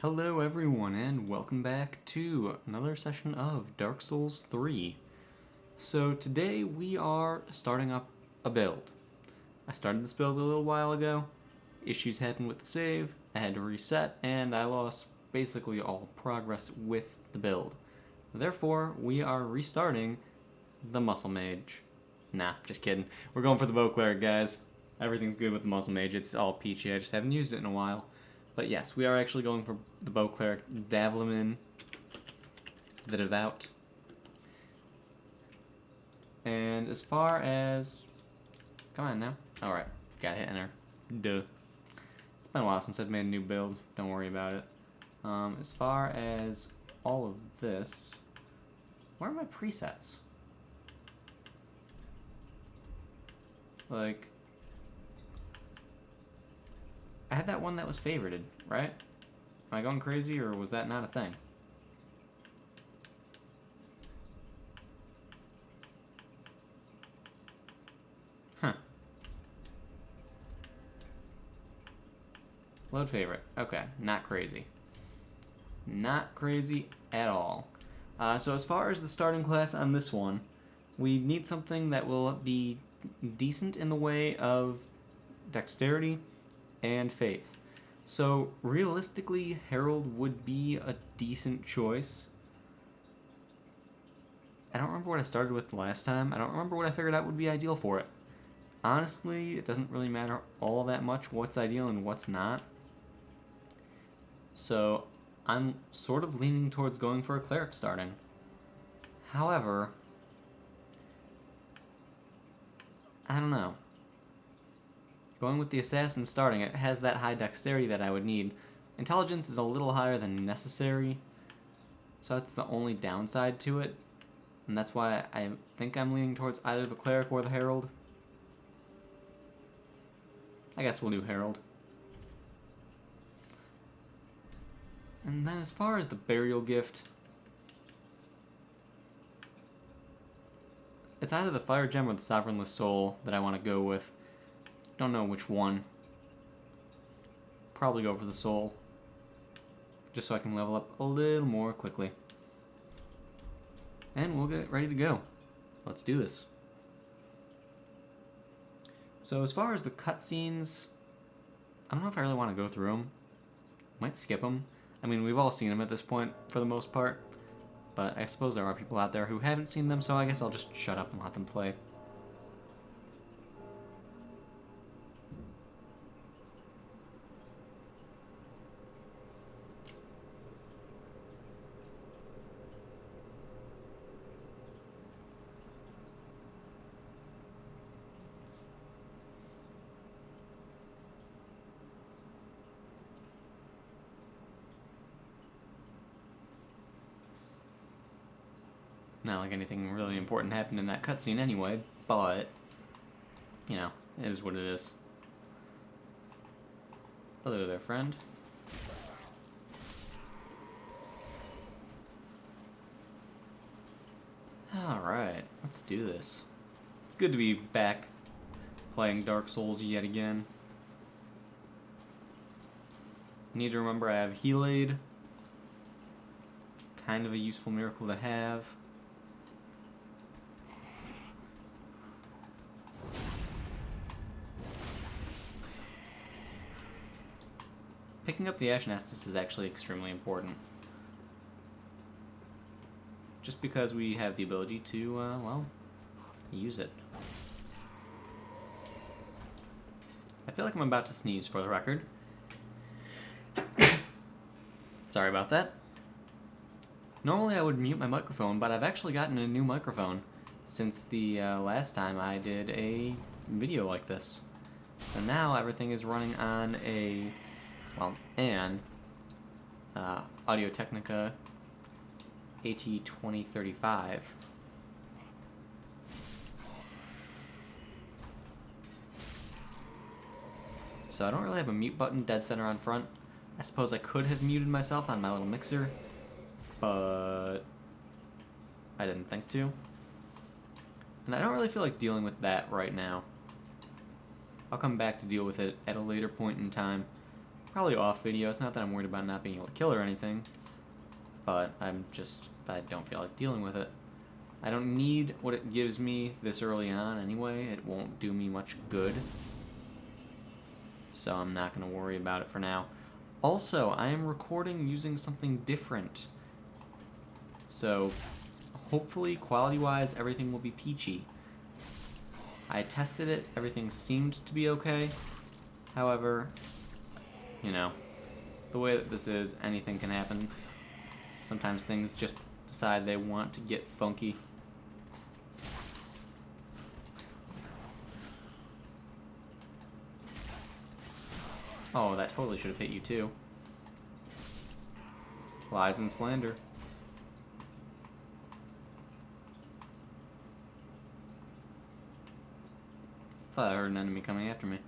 Hello everyone and welcome back to another session of Dark Souls 3. So today we are starting up a build. I started this build a little while ago, issues happened with the save, I had to reset, and I lost basically all progress with the build. Therefore, we are restarting the Muscle Mage. Nah, just kidding. We're going for the Bow Cleric, guys. Everything's good with the Muscle Mage, it's all peachy, I just haven't used it in a while. But yes, we are actually going for the Bow Cleric, Davliman, the Devout. And as far as... Come on now. Alright, gotta hit enter. Duh. It's been a while since I've made a new build, don't worry about it. As far as all of this... Where are my presets? Like... I had that one that was favorited, right? Am I going crazy, or was that not a thing? Huh. Load favorite. Okay, not crazy. Not crazy at all. So as far as the starting class on this one, we need something that will be decent in the way of dexterity and faith. So realistically, Herald would be a decent choice. I don't remember what I started with last time. I don't remember what I figured out would be ideal for it. Honestly, it doesn't really matter all that much what's ideal and what's not. So I'm sort of leaning towards going for a Cleric starting. However, I don't know. Going with the Assassin starting, it has that high dexterity that I would need. Intelligence is a little higher than necessary, so that's the only downside to it. And that's why I think I'm leaning towards either the Cleric or the Herald. I guess we'll do Herald. And then as far as the Burial Gift, it's either the Fire Gem or the Sovereignless Soul that I want to go with. Don't know which one. Probably go for the soul. Just so I can level up a little more quickly. And we'll get ready to go. Let's do this. So as far as the cutscenes, I don't know if I really want to go through them. Might skip them. I mean, we've all seen them at this point, for the most part. But I suppose there are people out there who haven't seen them, so I guess I'll just shut up and let them play. Not like anything really important happened in that cutscene anyway, but, you know, it is what it is. Hello there, friend. Alright, let's do this. It's good to be back playing Dark Souls yet again. Need to remember I have Heal Aid. Kind of a useful miracle to have. Picking up the Ashen Estus is actually extremely important. Just because we have the ability to, well, use it. I feel like I'm about to sneeze, for the record. Sorry about that. Normally I would mute my microphone, but I've actually gotten a new microphone since the last time I did a video like this. So now everything is running on an Audio-Technica AT2035. So I don't really have a mute button dead center on front. I suppose I could have muted myself on my little mixer, but I didn't think to. And I don't really feel like dealing with that right now. I'll come back to deal with it at a later point in time. probably off video. It's not that I'm worried about not being able to kill her or anything, but I don't feel like dealing with it. I don't need what it gives me this early on anyway. It won't do me much good. So I'm not going to worry about it for now. Also, I am recording using something different. So hopefully, quality-wise, everything will be peachy. I tested it. Everything seemed to be okay. However, you know, the way that this is, anything can happen. Sometimes things just decide they want to get funky. Oh, that totally should have hit you too. Lies and slander. Thought I heard an enemy coming after me.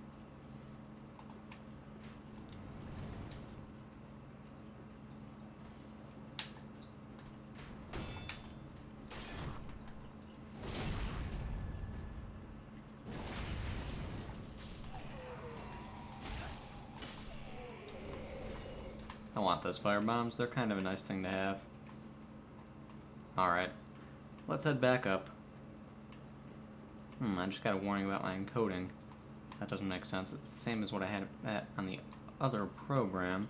I want those fire bombs. They're kind of a nice thing to have. Alright. Let's head back up. I just got a warning about my encoding. That doesn't make sense. It's the same as what I had on the other program.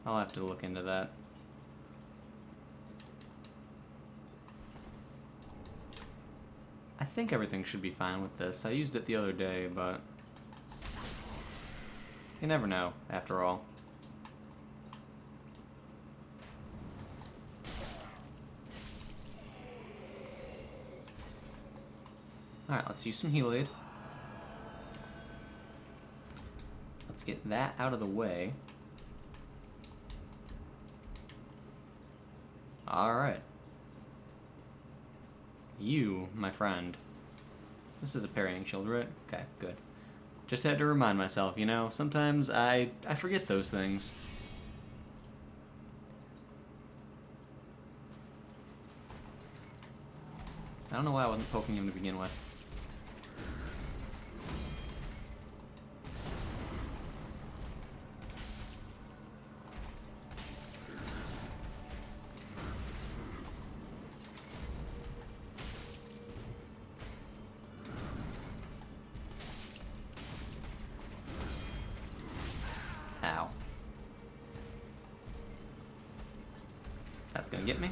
I'll have to look into that. I think everything should be fine with this. I used it the other day, but you never know, after all. Alright, let's use some heal aid. Let's get that out of the way. Alright. You, my friend. This is a parrying shield, right? Okay, good. Just had to remind myself, you know, sometimes I forget those things. I don't know why I wasn't poking him to begin with. Ow. That's gonna get me.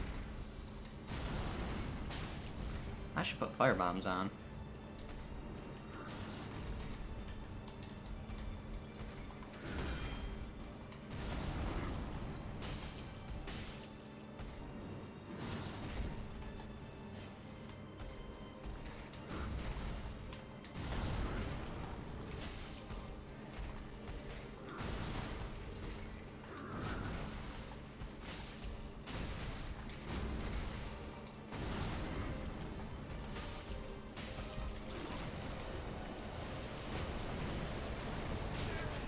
I should put fire bombs on.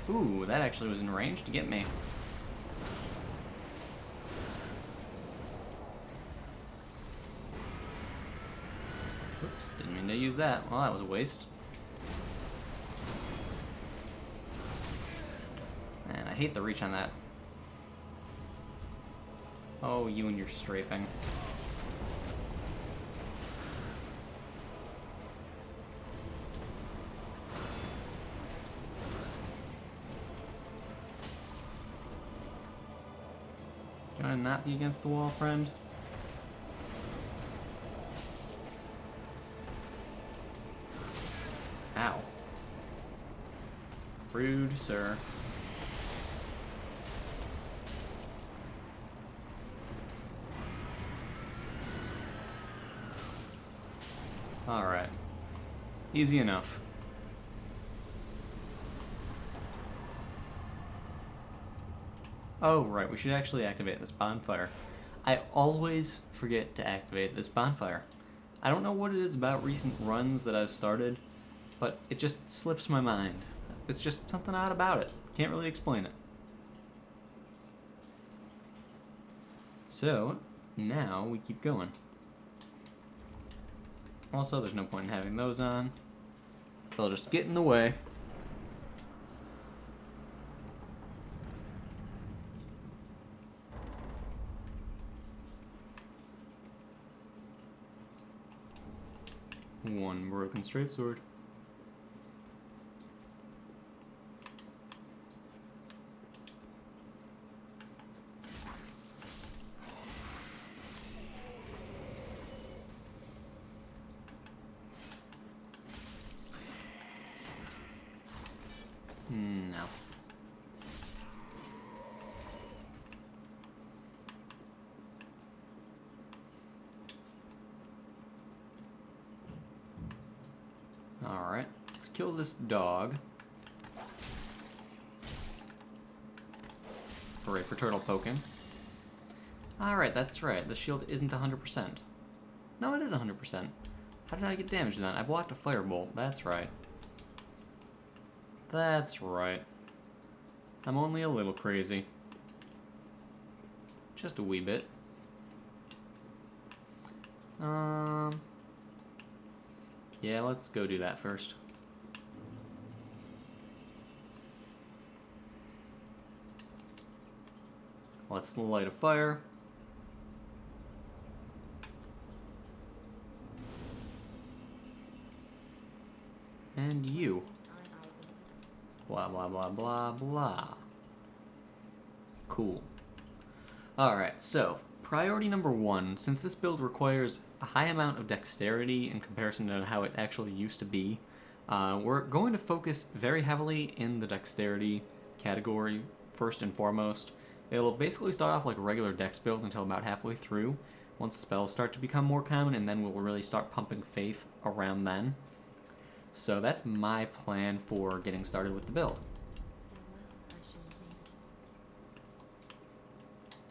Ooh, that actually was in range to get me. Oops, didn't mean to use that. Well, that was a waste. Man, I hate the reach on that. Oh, you and your strafing. Do you want to not be against the wall, friend? Ow. Rude, sir. Alright. Easy enough. Oh, right, we should actually activate this bonfire. I always forget to activate this bonfire. I don't know what it is about recent runs that I've started, but it just slips my mind. It's just something odd about it. Can't really explain it. So, now we keep going. Also, there's no point in having those on. They'll just get in the way. one broken straight sword. No. Alright, let's kill this dog. Hooray for turtle poking. Alright, that's right. The shield isn't 100%. No, it is 100%. How did I get damaged then? I blocked a firebolt. That's right. That's right. I'm only a little crazy. Just a wee bit. Yeah, let's go do that first. Let's light a fire. And you. Blah, blah, blah, blah, blah. Cool. Alright, so, priority number 1, since this build requires a high amount of dexterity in comparison to how it actually used to be, we're going to focus very heavily in the dexterity category first and foremost. It'll basically start off like a regular dex build until about halfway through, once spells start to become more common, and then we'll really start pumping faith around then. So that's my plan for getting started with the build.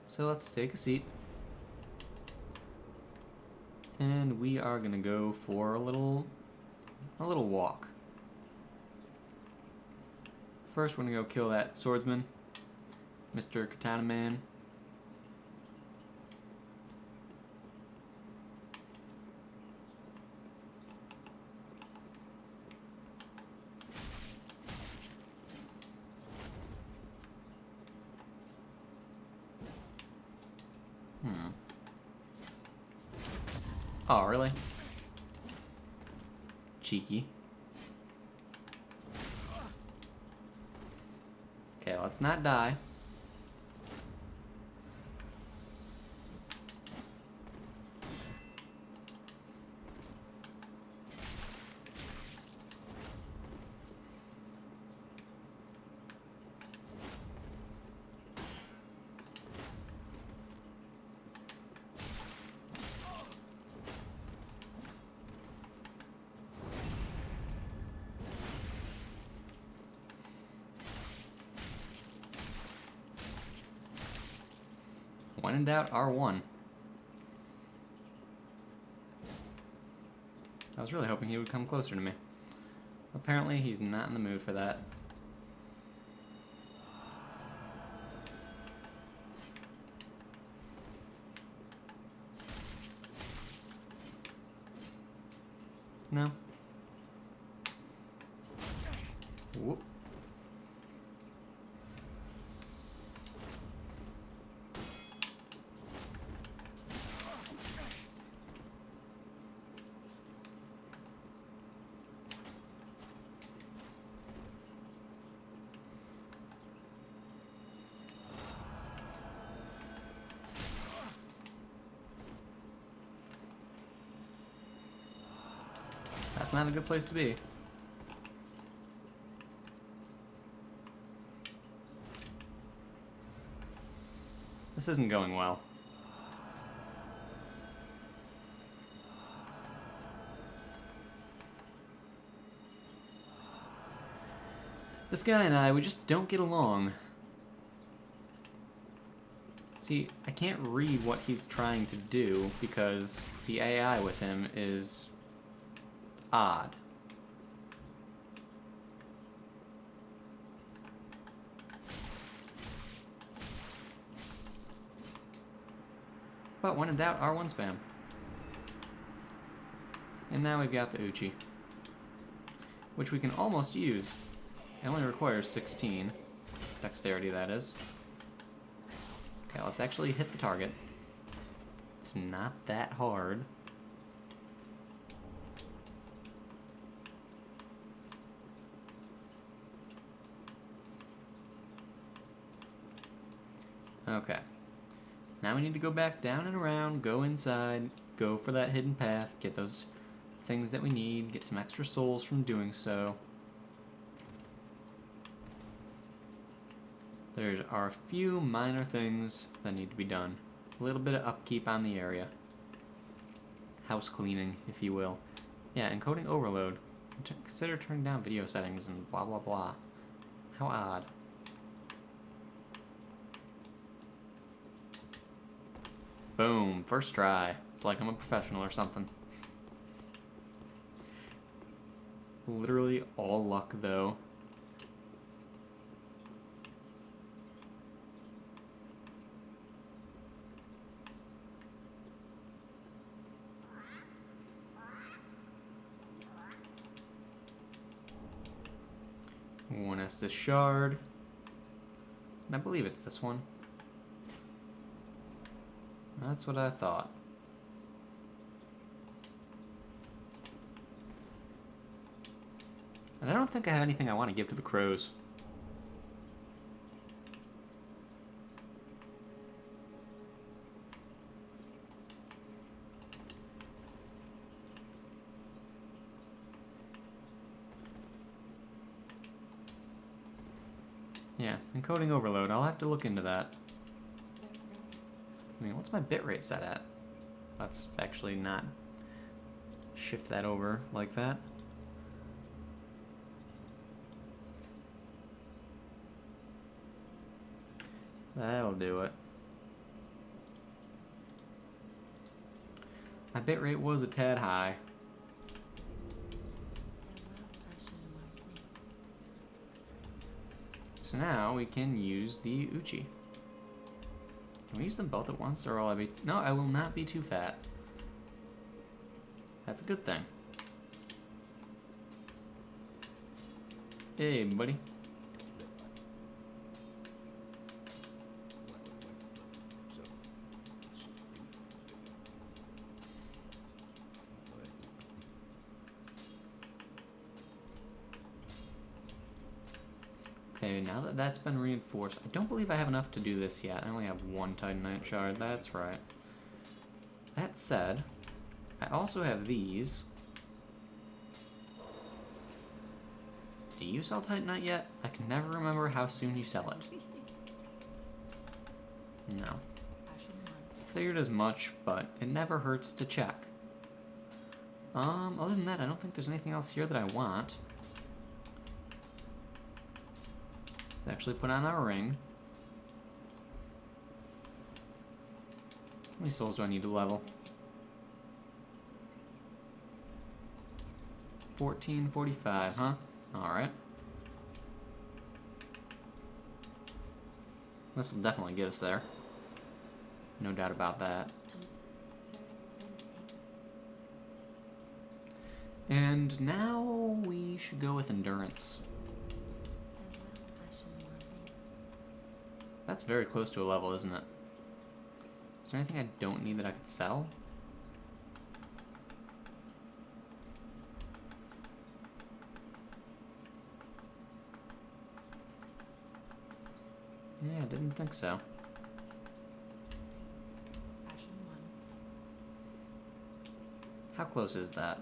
So let's take a seat. And we are gonna go for a little walk. First we're gonna go kill that swordsman, Mr. Katana Man. Oh, really? Cheeky. Okay, let's not die. When in doubt, R1. I was really hoping he would come closer to me. Apparently, he's not in the mood for that. No. Whoop. That's not a good place to be. This isn't going well. This guy and I, we just don't get along. See, I can't read what he's trying to do because the AI with him is odd. But when in doubt, R1 spam. And now we've got the Uchi, which we can almost use. It only requires 16. Dexterity, that is. Okay, let's actually hit the target. It's not that hard. Okay. Now we need to go back down and around, go inside, go for that hidden path, get those things that we need, get some extra souls from doing so. There are a few minor things that need to be done. A little bit of upkeep on the area. House cleaning, if you will. Yeah, encoding overload. Consider turning down video settings and blah blah blah. How odd. Boom, first try. It's like I'm a professional or something. Literally all luck though. One Estus shard. And I believe it's this one. That's what I thought. And I don't think I have anything I want to give to the crows. Yeah, encoding overload. I'll have to look into that. I mean, what's my bitrate set at? Let's actually not shift that over like that. That'll do it. My bitrate was a tad high. So now we can use the Uchi. Can we use them both at once, or will I be... No, I will not be too fat. That's a good thing. Hey, buddy. Okay, now that that's been reinforced, I don't believe I have enough to do this yet. I only have one Titanite shard, that's right. That said, I also have these. Do you sell Titanite yet? I can never remember how soon you sell it. No. Figured as much, but it never hurts to check. Other than that, I don't think there's anything else here that I want. Let's actually put on our ring. How many souls do I need to level? 1445, huh? Alright. This will definitely get us there. No doubt about that. And now we should go with endurance. That's very close to a level, isn't it? Is there anything I don't need that I could sell? Yeah, I didn't think so. How close is that?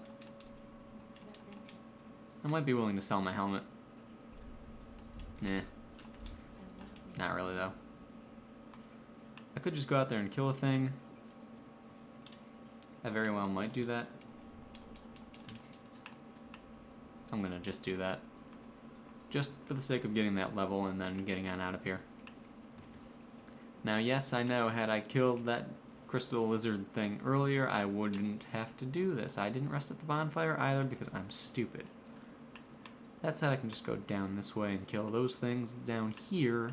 I might be willing to sell my helmet. Nah. Not really, though. I could just go out there and kill a thing. I very well might do that. I'm gonna just do that. Just for the sake of getting that level and then getting on out of here. Now, yes, I know, had I killed that crystal lizard thing earlier, I wouldn't have to do this. I didn't rest at the bonfire either because I'm stupid. That said, I can just go down this way and kill those things down here.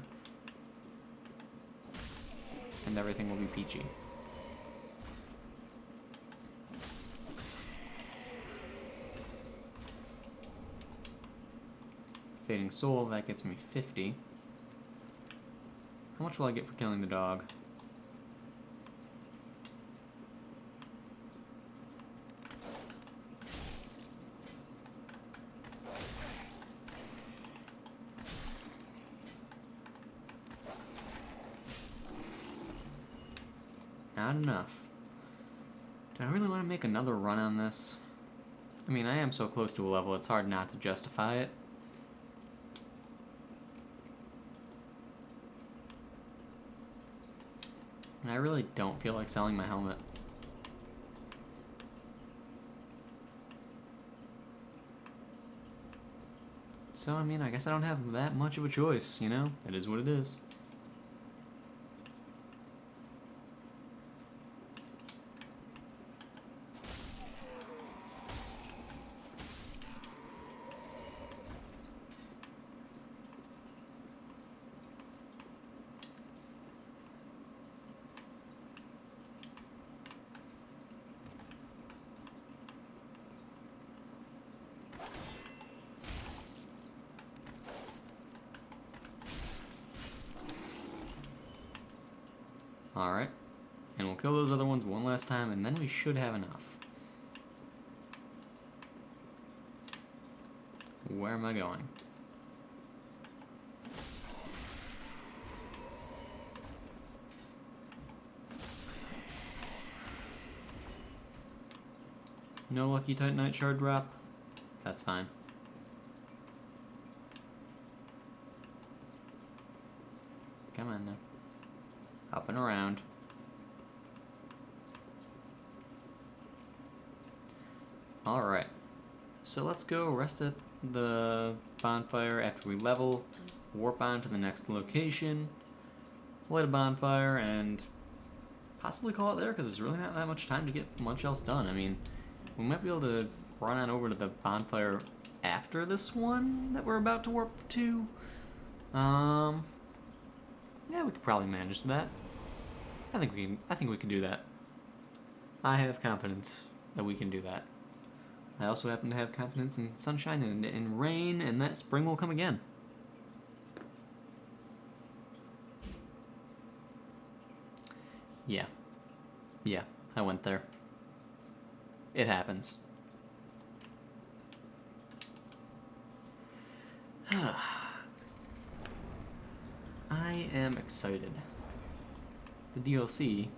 And everything will be peachy. Fading Soul, that gets me 50. How much will I get for killing the dog? Not enough. Do I really want to make another run on this? I mean, I am so close to a level, it's hard not to justify it. And I really don't feel like selling my helmet. So, I mean, I guess I don't have that much of a choice, you know? It is what it is. Alright. And we'll kill those other ones one last time, and then we should have enough. Where am I going? No lucky Titanite shard drop? That's fine. Come on now. Up and around. Alright. So let's go rest at the bonfire after we level, warp on to the next location, light a bonfire, and possibly call it there because there's really not that much time to get much else done. I mean, we might be able to run on over to the bonfire after this one that we're about to warp to. Yeah, we could probably manage that. I think we can do that. I have confidence that we can do that. I also happen to have confidence in sunshine and in rain, and that spring will come again. Yeah. Yeah, I went there. It happens. I am excited. The DLC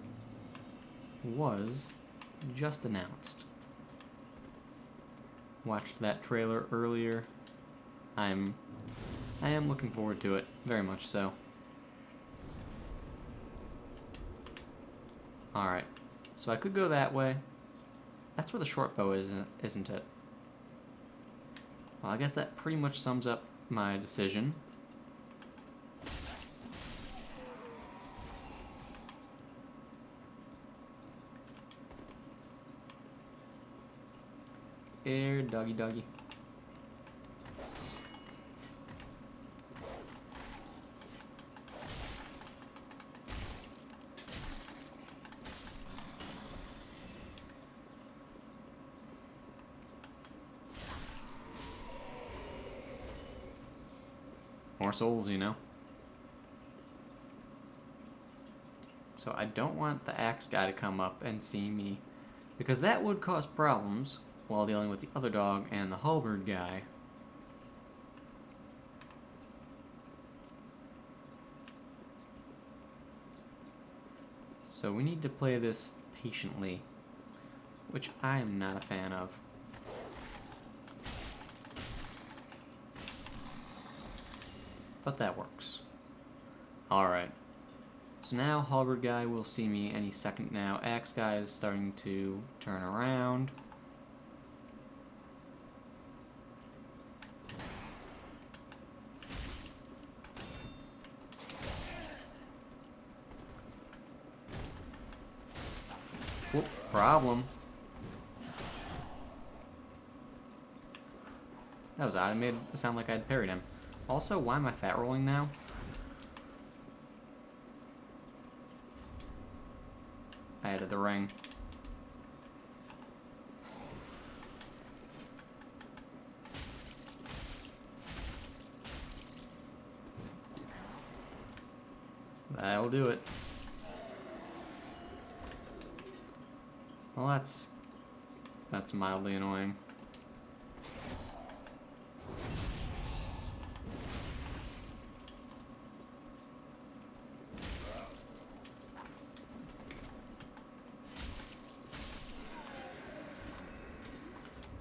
was just announced. Watched that trailer earlier. I am looking forward to it, very much so. Alright, so I could go that way. That's where the short bow is, isn't it? Well, I guess that pretty much sums up my decision. Here, doggy doggy. More souls, you know. So I don't want the axe guy to come up and see me, because that would cause problems while dealing with the other dog and the halberd guy. So we need to play this patiently, which I am not a fan of. But that works. Alright. So now halberd guy will see me any second now. Axe guy is starting to turn around. Whoop, problem. That was odd. It made it sound like I'd parried him. Also, why am I fat rolling now? I added the ring. That'll do it. Well, that's mildly annoying.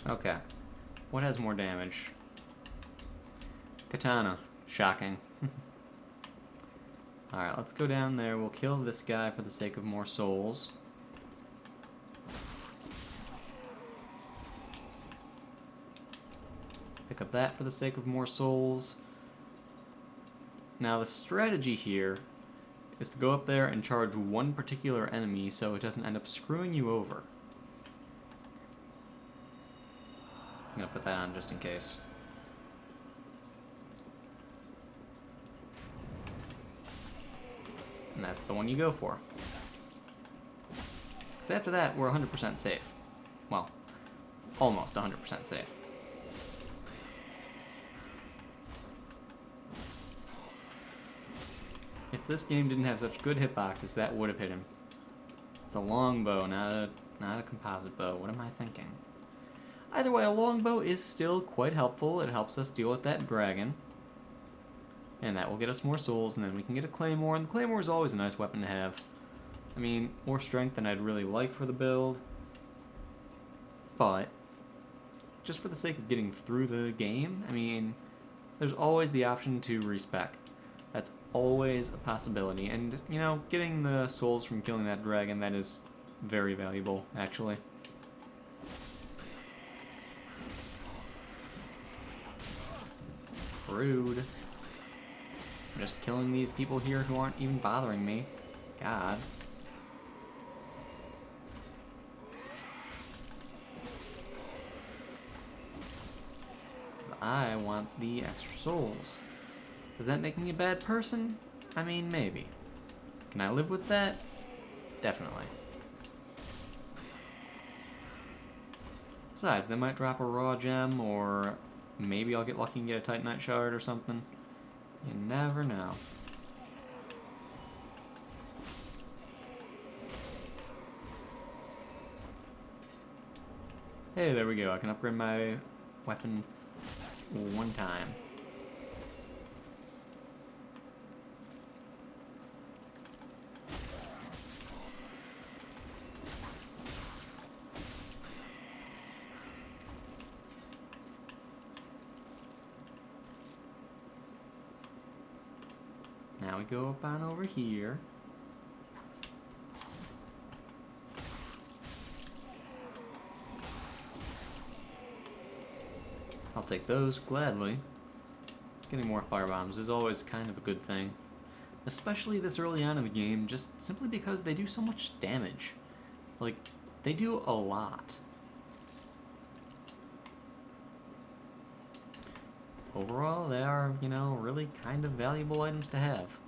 Okay. What has more damage? Katana. Shocking. Alright, let's go down there. We'll kill this guy for the sake of more souls. Pick up that for the sake of more souls. Now the strategy here is to go up there and charge one particular enemy so it doesn't end up screwing you over. I'm gonna put that on just in case. And that's the one you go for. Because after that, we're 100% safe. Well, almost 100% safe. If this game didn't have such good hitboxes, that would have hit him. It's a longbow, not a composite bow. What am I thinking? Either way, a longbow is still quite helpful. It helps us deal with that dragon. And that will get us more souls, and then we can get a claymore. And the claymore is always a nice weapon to have. I mean, more strength than I'd really like for the build. But, just for the sake of getting through the game, I mean, there's always the option to respec. That's always a possibility. And, you know, getting the souls from killing that dragon, that is very valuable, actually. Rude. I'm just killing these people here who aren't even bothering me. God. 'Cause I want the extra souls. Does that make me a bad person? I mean, maybe. Can I live with that? Definitely. Besides, they might drop a raw gem, or maybe I'll get lucky and get a Titanite shard or something. You never know. Hey, there we go. I can upgrade my weapon one time. Now we go up on over here. I'll take those gladly. Getting more firebombs is always kind of a good thing. Especially this early on in the game, just simply because they do so much damage. Like, they do a lot. Overall, they are, you know, really kind of valuable items to have.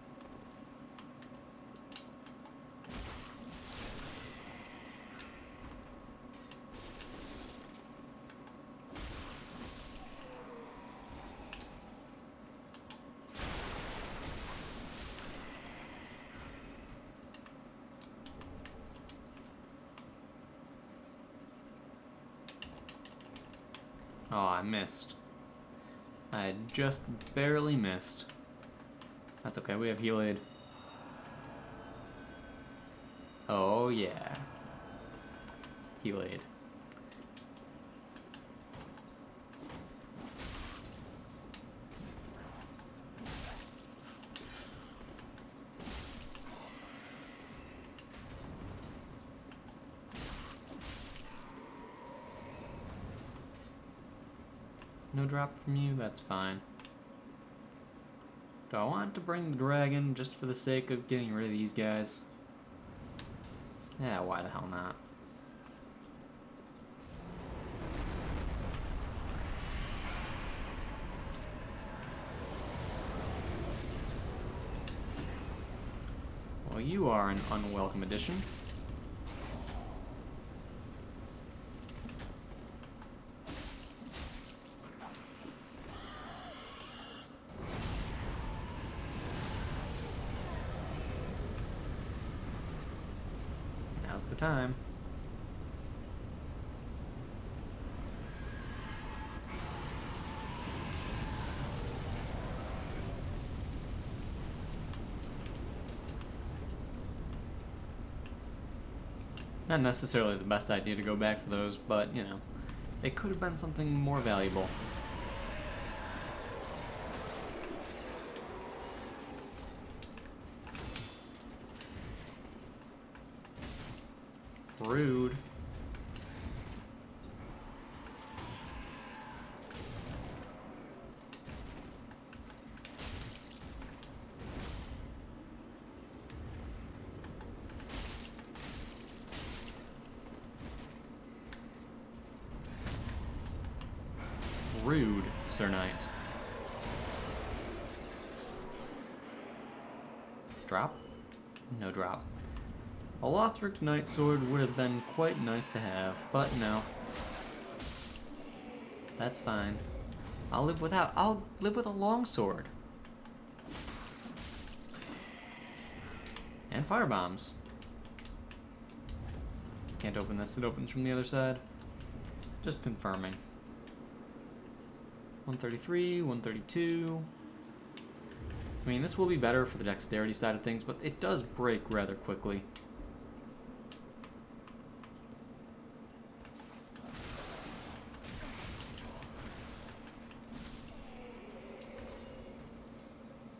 Oh, I missed. I just barely missed. That's okay, we have heal aid. Oh yeah. Heal aid. No drop from you? That's fine. Do I want to bring the dragon just for the sake of getting rid of these guys? Yeah, why the hell not? Well, you are an unwelcome addition. Now's the time. Not necessarily the best idea to go back for those, but, you know, It could have been something more valuable. Rude. Rude, Sir Knight. Drop? No drop. A Lothric Knight Sword would have been quite nice to have, but no. That's fine. I'll live with a longsword. And fire bombs. Can't open this, it opens from the other side. Just confirming. 133, 132. I mean, this will be better for the dexterity side of things, but it does break rather quickly.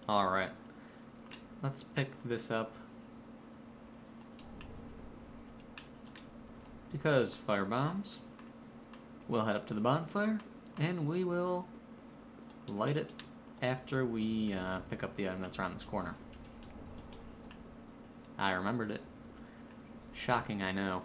Alright. Let's pick this up. Because fire bombs. We'll head up to the bonfire, and we will light it after we pick up the item that's around this corner. I remembered it. Shocking, I know.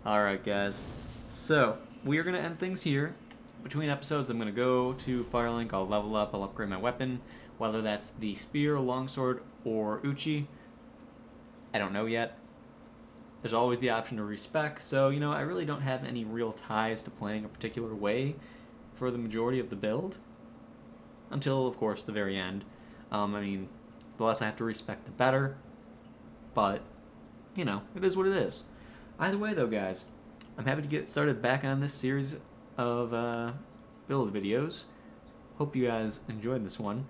Alright, guys. So, we are going to end things here. Between episodes, I'm going to go to Firelink, I'll level up, I'll upgrade my weapon, whether that's the spear, longsword, or Uchi. I don't know yet. There's always the option to respec, so, you know, I really don't have any real ties to playing a particular way for the majority of the build. Until, of course, the very end. I mean, the less I have to respect, the better. But, you know, it is what it is. Either way, though, guys, I'm happy to get started back on this series of build videos. Hope you guys enjoyed this one.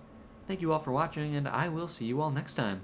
Thank you all for watching, and I will see you all next time.